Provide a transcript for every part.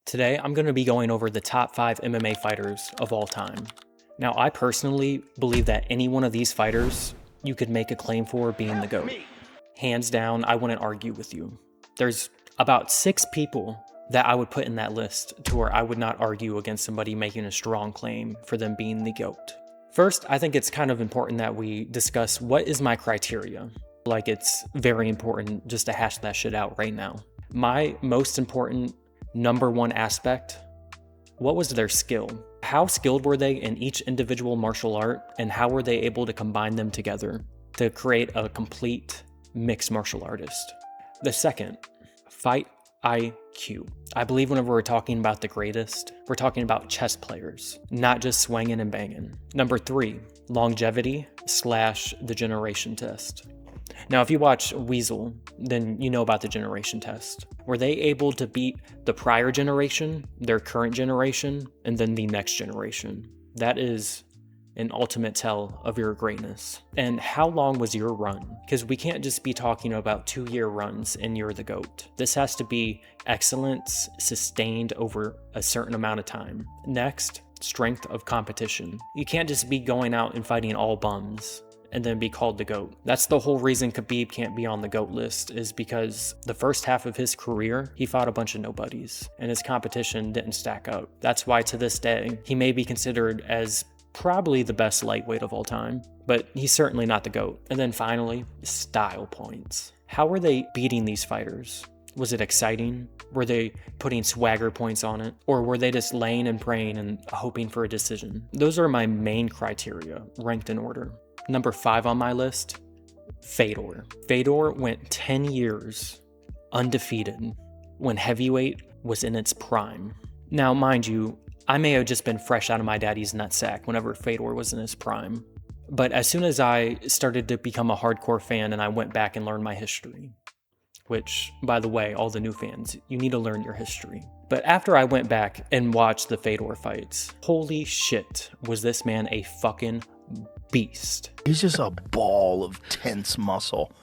Today, I'm going to be going over the top 5 MMA fighters of all time. Now, I personally believe that any one of these fighters you could make a claim for being the GOAT. Hands down, I wouldn't argue with you. There's about 6 people that I would put in that list to where I would not argue against somebody making a strong claim for them being the GOAT. First, I think it's kind of important that we discuss what is my criteria. Like, it's very important just to hash that shit out right now. My most important number one aspect, what was their skill? How skilled were they in each individual martial art, and how were they able to combine them together to create a complete mixed martial artist? The second, fight IQ. I believe whenever we're talking about the greatest, we're talking about chess players, not just swinging and banging. Number 3, longevity / the generation test. Now, if you watch Weasel, then you know about the generation test. Were they able to beat the prior generation, their current generation, and then the next generation? That is an ultimate tell of your greatness. And how long was your run? Because we can't just be talking about 2-year runs and you're the GOAT. This has to be excellence sustained over a certain amount of time. Next, strength of competition. You can't just be going out and fighting all bums and then be called the GOAT. That's the whole reason Khabib can't be on the GOAT list, is because the first half of his career, he fought a bunch of nobodies, and his competition didn't stack up. That's why to this day, he may be considered as probably the best lightweight of all time, but he's certainly not the GOAT. And then finally, style points. How were they beating these fighters? Was it exciting? Were they putting swagger points on it? Or were they just laying and praying and hoping for a decision? Those are my main criteria, ranked in order. Number 5 on my list, Fedor. Fedor went 10 years undefeated when heavyweight was in its prime. Now, mind you, I may have just been fresh out of my daddy's nutsack whenever Fedor was in his prime. But as soon as I started to become a hardcore fan and I went back and learned my history, which, by the way, all the new fans, you need to learn your history. But after I went back and watched the Fedor fights, holy shit, was this man a fucking beast. He's just a ball of tense muscle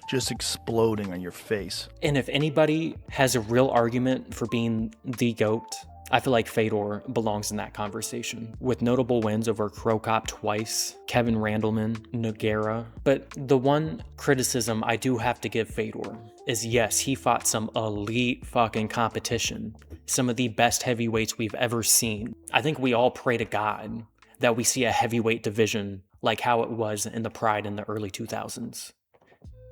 just exploding on your face. And if anybody has a real argument for being the GOAT, I feel like Fedor belongs in that conversation, with notable wins over Cro Cop twice, Kevin Randleman, Nogueira. But the one criticism I do have to give Fedor is, yes, he fought some elite fucking competition, some of the best heavyweights we've ever seen. I think we all pray to God that we see a heavyweight division like how it was in the Pride in the early 2000s.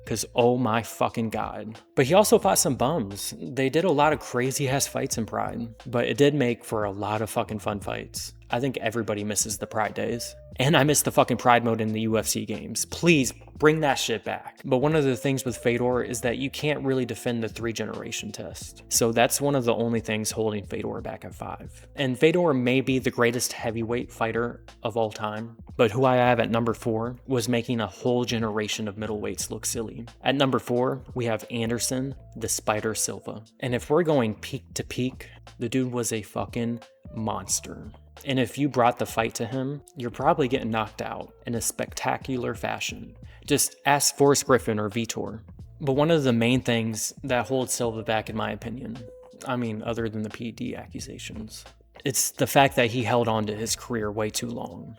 Because oh my fucking God. But he also fought some bums. They did a lot of crazy ass fights in Pride, but it did make for a lot of fucking fun fights. I think everybody misses the Pride days. And I miss the fucking Pride mode in the UFC games. Please bring that shit back. But one of the things with Fedor is that you can't really defend the 3-generation test. So that's one of the only things holding Fedor back at 5. And Fedor may be the greatest heavyweight fighter of all time, but who I have at number 4 was making a whole generation of middleweights look silly. At number 4, we have Anderson, the Spider Silva. And if we're going peak to peak, the dude was a fucking monster. And if you brought the fight to him, you're probably getting knocked out in a spectacular fashion. Just ask Forrest Griffin or Vitor. But one of the main things that holds Silva back, in my opinion, I mean, other than the PED accusations, it's the fact that he held on to his career way too long.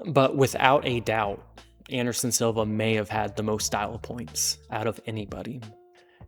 But without a doubt, Anderson Silva may have had the most style points out of anybody.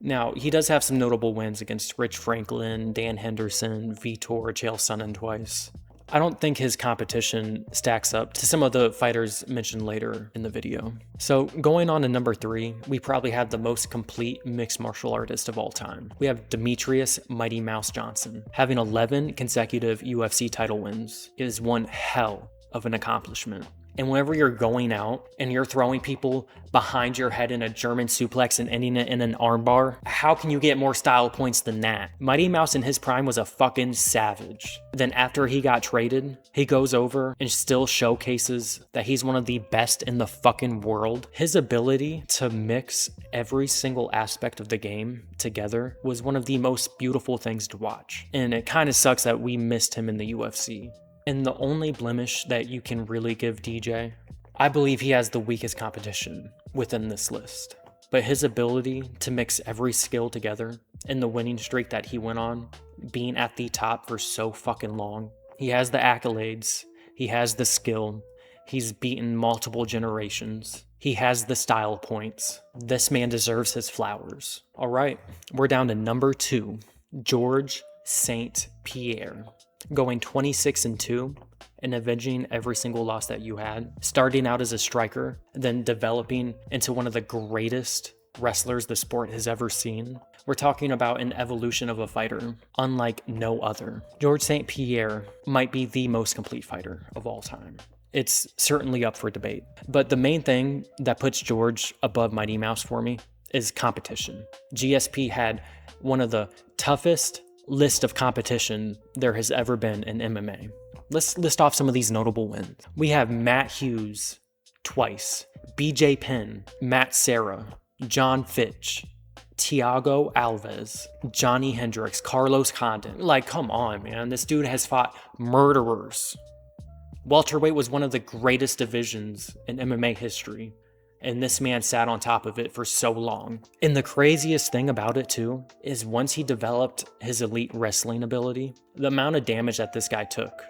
Now, he does have some notable wins against Rich Franklin, Dan Henderson, Vitor, Chael Sonnen twice. I don't think his competition stacks up to some of the fighters mentioned later in the video. So going on to number 3, we probably have the most complete mixed martial artist of all time. We have Demetrious Mighty Mouse Johnson. Having 11 consecutive UFC title wins is one hell of an accomplishment. And whenever you're going out and you're throwing people behind your head in a German suplex and ending it in an armbar, how can you get more style points than that? Mighty Mouse in his prime was a fucking savage. Then after he got traded, he goes over and still showcases that he's one of the best in the fucking world. His ability to mix every single aspect of the game together was one of the most beautiful things to watch. And it kind of sucks that we missed him in the UFC. And the only blemish that you can really give DJ, I believe he has the weakest competition within this list. But his ability to mix every skill together and the winning streak that he went on being at the top for so fucking long. He has the accolades. He has the skill. He's beaten multiple generations. He has the style points. This man deserves his flowers. All right, we're down to number 2, George St-Pierre, going 26-2 and avenging every single loss that you had, starting out as a striker, then developing into one of the greatest wrestlers the sport has ever seen. We're talking about an evolution of a fighter unlike no other. George St-Pierre might be the most complete fighter of all time. It's certainly up for debate. But the main thing that puts George above Mighty Mouse for me is competition. GSP had one of the toughest list of competition there has ever been in MMA. Let's list off some of these notable wins. We have Matt Hughes twice, BJ Penn, Matt Serra, John Fitch, Thiago Alves, Johnny Hendricks, Carlos Condon. Like, come on, man. This dude has fought murderers. Welterweight was one of the greatest divisions in MMA history, and this man sat on top of it for so long. And the craziest thing about it, too, is once he developed his elite wrestling ability, the amount of damage that this guy took,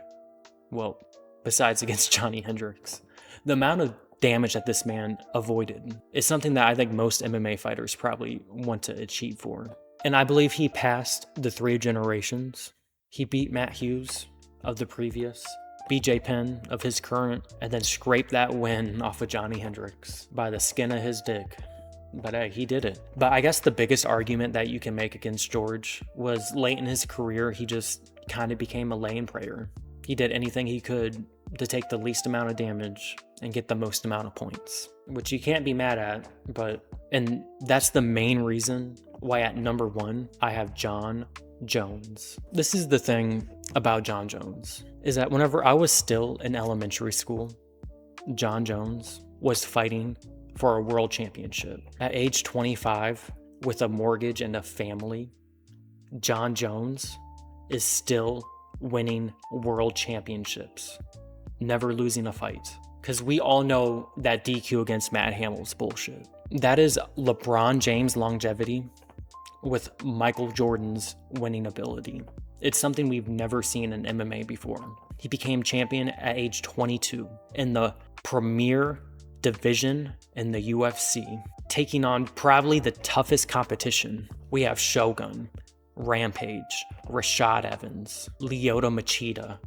well, besides against Johnny Hendricks, the amount of damage that this man avoided is something that I think most MMA fighters probably want to achieve for. And I believe he passed the 3 generations. He beat Matt Hughes of the previous, BJ Penn of his current, and then scraped that win off of Johnny Hendricks by the skin of his dick. But hey, he did it. But I guess the biggest argument that you can make against George was late in his career, he just kind of became a lane prayer. He did anything he could to take the least amount of damage and get the most amount of points, which you can't be mad at. And that's the main reason why at number 1, I have Jon Jones. This is the thing about Jon Jones, is that whenever I was still in elementary school, Jon Jones was fighting for a world championship. At age 25, with a mortgage and a family, Jon Jones is still winning world championships, never losing a fight. Because we all know that DQ against Matt Hamill's bullshit. That is LeBron James' longevity with Michael Jordan's winning ability. It's something we've never seen in MMA before. He became champion at age 22 in the premier division in the UFC, taking on probably the toughest competition. We have Shogun, Rampage, Rashad Evans, Lyoto Machida,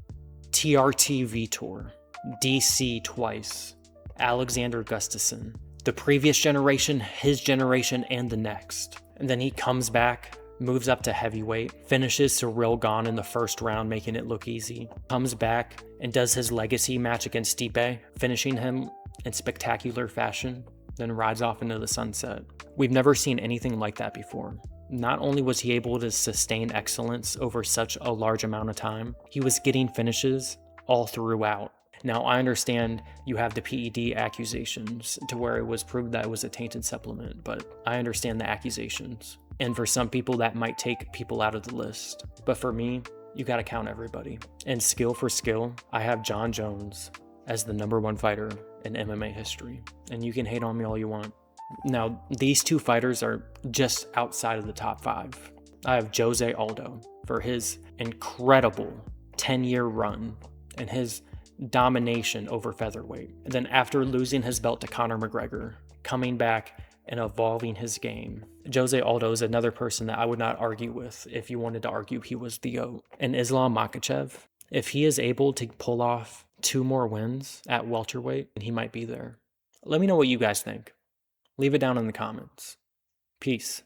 TRT Vitor, DC twice, Alexander Gustafsson, the previous generation, his generation, and the next. And then he comes back, moves up to heavyweight, finishes Cyril Gane in the first round, making it look easy, comes back and does his legacy match against Stipe, finishing him in spectacular fashion, then rides off into the sunset. We've never seen anything like that before. Not only was he able to sustain excellence over such a large amount of time, he was getting finishes all throughout. Now, I understand you have the PED accusations to where it was proved that it was a tainted supplement, but I understand the accusations. And for some people, that might take people out of the list. But for me, you gotta count everybody. And skill for skill, I have Jon Jones as the number 1 fighter in MMA history. And you can hate on me all you want. Now, these 2 fighters are just outside of the top 5. I have Jose Aldo for his incredible 10-year run and his domination over featherweight. And then after losing his belt to Conor McGregor, coming back and evolving his game. Jose Aldo is another person that I would not argue with if you wanted to argue he was the GOAT. And Islam Makhachev, if he is able to pull off 2 more wins at welterweight, he might be there. Let me know what you guys think. Leave it down in the comments. Peace.